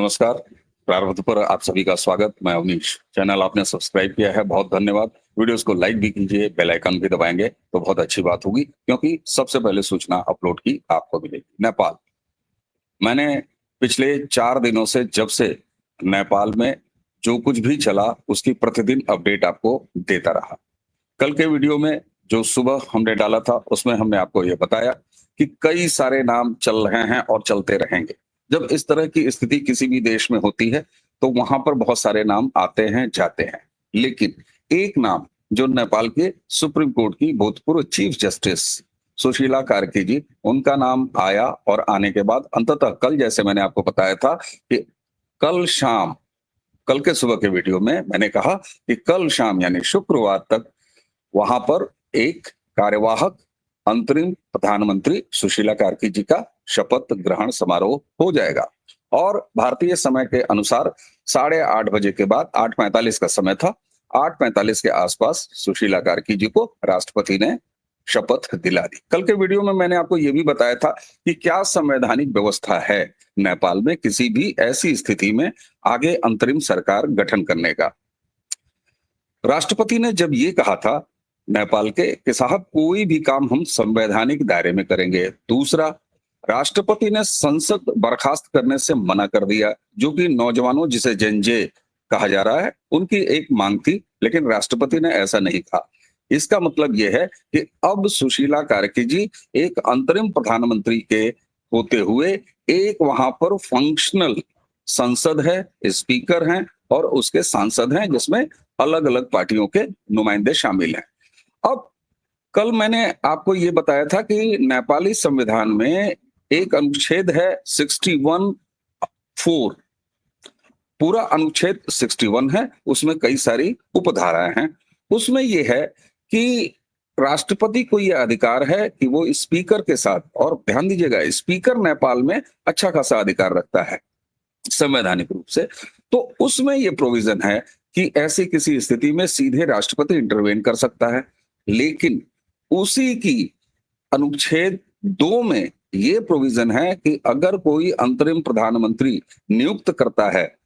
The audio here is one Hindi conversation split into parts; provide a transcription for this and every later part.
नमस्कार। प्रारंभ पर आप सभी का स्वागत। मैं अवनीश। चैनल आपने सब्सक्राइब किया है, बहुत धन्यवाद। वीडियोस को लाइक भी कीजिए, बेल आइकन भी दबाएंगे तो बहुत अच्छी बात होगी, क्योंकि सबसे पहले सूचना अपलोड की आपको मिलेगी। नेपाल, मैंने पिछले 4 दिनों से जब से नेपाल में जो कुछ भी चला उसकी प्रतिदिन अपडेट आपको देता रहा। कल के वीडियो में जो सुबह हमने डाला था उसमें हमने आपको ये बताया कि कई सारे नाम चल रहे हैं और चलते रहेंगे। जब इस तरह की स्थिति किसी भी देश में होती है तो वहां पर बहुत सारे नाम आते हैं जाते हैं, लेकिन एक नाम जो नेपाल के सुप्रीम कोर्ट की भूतपूर्व चीफ जस्टिस सुशीला कार्की जी, उनका नाम आया और आने के बाद अंततः कल, जैसे मैंने आपको बताया था कि कल शाम, कल के सुबह के वीडियो में मैंने कहा कि कल शाम यानी शुक्रवार तक वहां पर एक कार्यवाहक अंतरिम प्रधानमंत्री सुशीला कार्की जी का शपथ ग्रहण समारोह हो जाएगा। और भारतीय समय के अनुसार 8:30 बजे के बाद 8:45 का समय था, 8:45 के आसपास सुशीला कार्की जी को राष्ट्रपति ने शपथ दिला दी। कल के वीडियो में मैंने आपको यह भी बताया था कि क्या संवैधानिक व्यवस्था है नेपाल में किसी भी ऐसी स्थिति में आगे अंतरिम सरकार गठन करने का। राष्ट्रपति ने जब ये कहा था नेपाल के कि साहब कोई भी काम हम संवैधानिक दायरे में करेंगे। दूसरा, राष्ट्रपति ने संसद बर्खास्त करने से मना कर दिया, जो कि नौजवानों जिसे जेनजे कहा जा रहा है उनकी एक मांग थी, लेकिन राष्ट्रपति ने ऐसा नहीं कहा। इसका मतलब यह है कि अब सुशीला कार्की जी एक अंतरिम प्रधानमंत्री के होते हुए एक वहां पर फंक्शनल संसद है, स्पीकर हैं और उसके सांसद हैं, जिसमें अलग अलग पार्टियों के नुमाइंदे शामिल हैं। अब कल मैंने आपको ये बताया था कि नेपाली संविधान में एक अनुच्छेद है 61(4), पूरा अनुच्छेद 61 है, उसमें कई सारी उपधाराएं हैं। उसमें यह है कि राष्ट्रपति को यह अधिकार है कि वो स्पीकर के साथ, और ध्यान दीजिएगा स्पीकर नेपाल में अच्छा खासा अधिकार रखता है संवैधानिक रूप से, तो उसमें यह प्रोविजन है कि ऐसी किसी स्थिति में सीधे राष्ट्रपति इंटरवेन कर सकता है। लेकिन उसी की अनुच्छेद 2 में यह प्रोविजन है कि अगर कोई अंतरिम प्रधानमंत्री नियुक्त करता है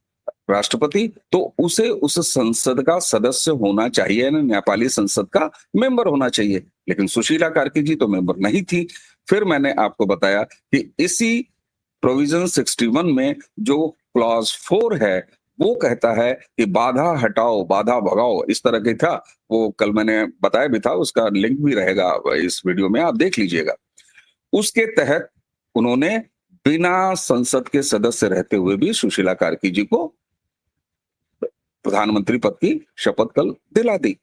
राष्ट्रपति, तो उसे उस संसद का सदस्य होना चाहिए, यानी नेपाली संसद का मेंबर होना चाहिए। लेकिन सुशीला कार्की जी तो मेंबर नहीं थी। फिर मैंने आपको बताया कि इसी प्रोविजन 61 में जो क्लॉज 4 है वो कहता है कि बाधा हटाओ बाधा भगाओ, इस तरह के था वो। कल मैंने बताया भी था, उसका लिंक भी रहेगा इस वीडियो में, आप देख लीजिएगा। उसके तहत उन्होंने बिना संसद के सदस्य रहते हुए भी सुशीला कार्की जी को प्रधानमंत्री पद की शपथ कल दिला दी।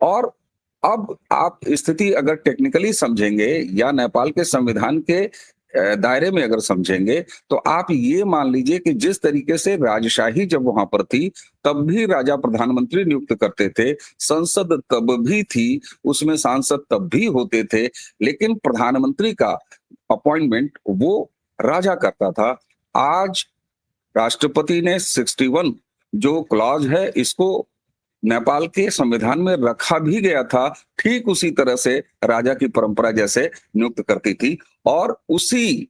और अब आप स्थिति अगर टेक्निकली समझेंगे या नेपाल के संविधान के दायरे में अगर समझेंगे, तो आप ये मान लीजिए कि जिस तरीके से राजशाही जब वहां पर थी तब भी राजा प्रधानमंत्री नियुक्त करते थे, संसद तब भी थी, उसमें सांसद तब भी होते थे, लेकिन प्रधानमंत्री का अपॉइंटमेंट वो राजा करता था। आज राष्ट्रपति ने 61 जो क्लॉज है इसको नेपाल के संविधान में रखा भी गया था, ठीक उसी तरह से राजा की परंपरा जैसे नियुक्त करती थी, और उसी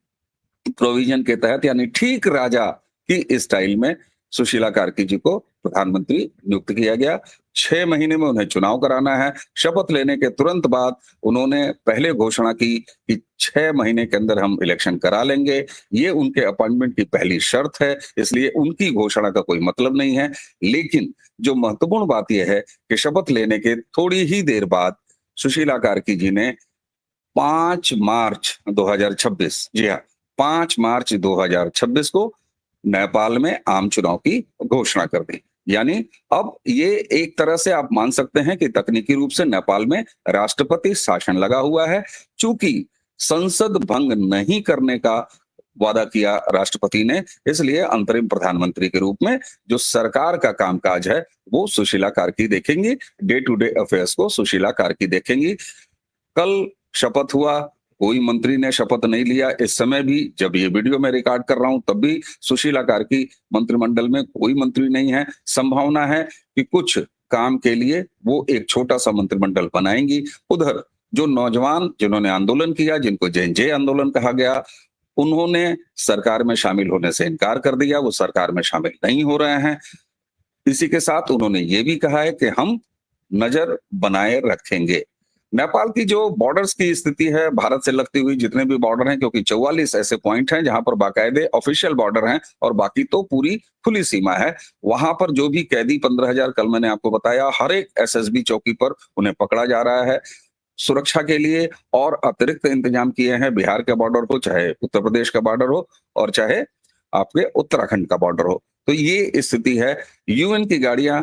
प्रोविजन के तहत यानी ठीक राजा की स्टाइल में सुशीला कार्की जी को प्रधानमंत्री नियुक्त किया गया। 6 महीने में उन्हें चुनाव कराना है। शपथ लेने के तुरंत बाद उन्होंने पहले घोषणा की कि 6 महीने के अंदर हम इलेक्शन करा लेंगे। ये उनके अपॉइंटमेंट की पहली शर्त है, इसलिए उनकी घोषणा का कोई मतलब नहीं है। लेकिन जो महत्वपूर्ण बात यह है कि शपथ लेने के थोड़ी ही देर बाद सुशीला कार्की जी ने 5 मार्च 2026, जी हाँ 5 मार्च 2026 को नेपाल में आम चुनाव की घोषणा कर दी। यानी अब ये एक तरह से आप मान सकते हैं कि तकनीकी रूप से नेपाल में राष्ट्रपति शासन लगा हुआ है। चूंकि संसद भंग नहीं करने का वादा किया राष्ट्रपति ने, इसलिए अंतरिम प्रधानमंत्री के रूप में जो सरकार का कामकाज है वो सुशीला कार्की देखेंगी। डे टू डे अफेयर्स को सुशीला कार्की देखेंगी। कल शपथ हुआ, कोई मंत्री ने शपथ नहीं लिया। इस समय भी जब ये वीडियो मैं रिकॉर्ड कर रहा हूं तब भी सुशीला कार्की मंत्रिमंडल में कोई मंत्री नहीं है। संभावना है कि कुछ काम के लिए वो एक छोटा सा मंत्रिमंडल बनाएंगी। उधर जो नौजवान जिन्होंने आंदोलन किया, जिनको जेएनजे आंदोलन कहा गया, उन्होंने सरकार में शामिल होने से इनकार कर दिया, वो सरकार में शामिल नहीं हो रहे हैं। इसी के साथ उन्होंने ये भी कहा है कि हम नजर बनाए रखेंगे। नेपाल की जो बॉर्डर्स की स्थिति है, भारत से लगती हुई जितने भी बॉर्डर हैं, क्योंकि 44 ऐसे पॉइंट हैं जहां पर बाकायदे ऑफिशियल बॉर्डर हैं और बाकी तो पूरी खुली सीमा है। वहां पर जो भी कैदी 15,000 कल मैंने आपको बताया, हर एक एसएसबी चौकी पर उन्हें पकड़ा जा रहा है। सुरक्षा के लिए और अतिरिक्त इंतजाम किए हैं, बिहार के बॉर्डर हो, चाहे उत्तर प्रदेश का बॉर्डर हो और चाहे आपके उत्तराखंड का बॉर्डर हो। तो ये स्थिति है। यूएन की गाड़ियां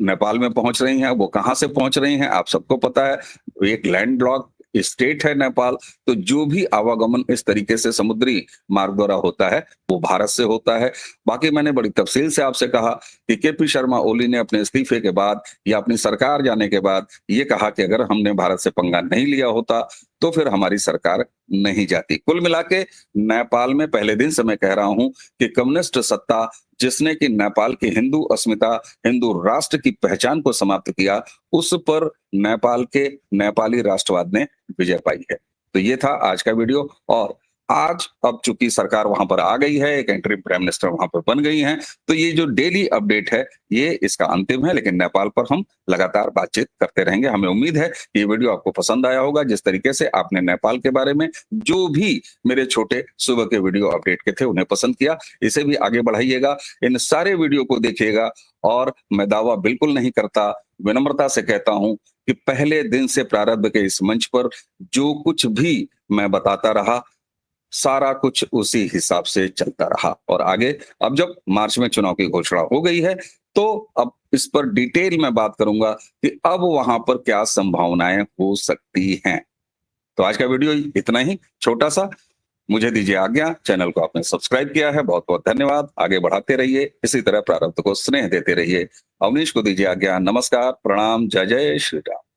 नेपाल में पहुंच रही हैं। वो कहां से पहुंच रही हैं आप सबको पता है। एक लैंडलॉक स्टेट है नेपाल, तो जो भी आवागमन इस तरीके से समुद्री मार्ग द्वारा होता है वो भारत से होता है। बाकी मैंने बड़ी तफसील से आपसे कहा कि केपी शर्मा ओली ने अपने इस्तीफे के बाद या अपनी सरकार जाने के बाद ये कहा कि अगर हमने भारत से पंगा नहीं लिया होता तो फिर हमारी सरकार नहीं जाती। कुल मिला के नेपाल में पहले दिन से मैं कह रहा हूं कि कम्युनिस्ट सत्ता जिसने कि नेपाल की हिंदू अस्मिता, हिंदू राष्ट्र की पहचान को समाप्त किया, उस पर नेपाल के नेपाली राष्ट्रवाद ने विजय पाई है। तो ये था आज का वीडियो। और आज अब चूंकि सरकार वहां पर आ गई है, एक इंटरिम प्राइम मिनिस्टर वहां पर बन गई हैं, तो ये जो डेली अपडेट है ये इसका अंतिम है, लेकिन नेपाल पर हम लगातार बातचीत करते रहेंगे। हमें उम्मीद है कि ये वीडियो आपको पसंद आया होगा। जिस तरीके से आपने नेपाल के बारे में जो भी मेरे छोटे सुबह के वीडियो अपडेट के थे उन्हें पसंद किया, इसे भी आगे बढ़ाइएगा, इन सारे वीडियो को देखिएगा। और मैं दावा बिल्कुल नहीं करता, विनम्रता से कहता हूं कि पहले दिन से प्रारंभ के इस मंच पर जो कुछ भी मैं बताता रहा, सारा कुछ उसी हिसाब से चलता रहा। और आगे अब जब मार्च में चुनाव की घोषणा हो गई है तो अब इस पर डिटेल में बात करूंगा कि अब वहां पर क्या संभावनाएं हो सकती हैं। तो आज का वीडियो इतना ही छोटा सा। मुझे दीजिए आज्ञा। चैनल को आपने सब्सक्राइब किया है, बहुत बहुत धन्यवाद। आगे बढ़ाते रहिए, इसी तरह प्रारब्ध को स्नेह देते रहिए। अवनीश को दीजिए आज्ञा। नमस्कार, प्रणाम, जय जय श्री राम।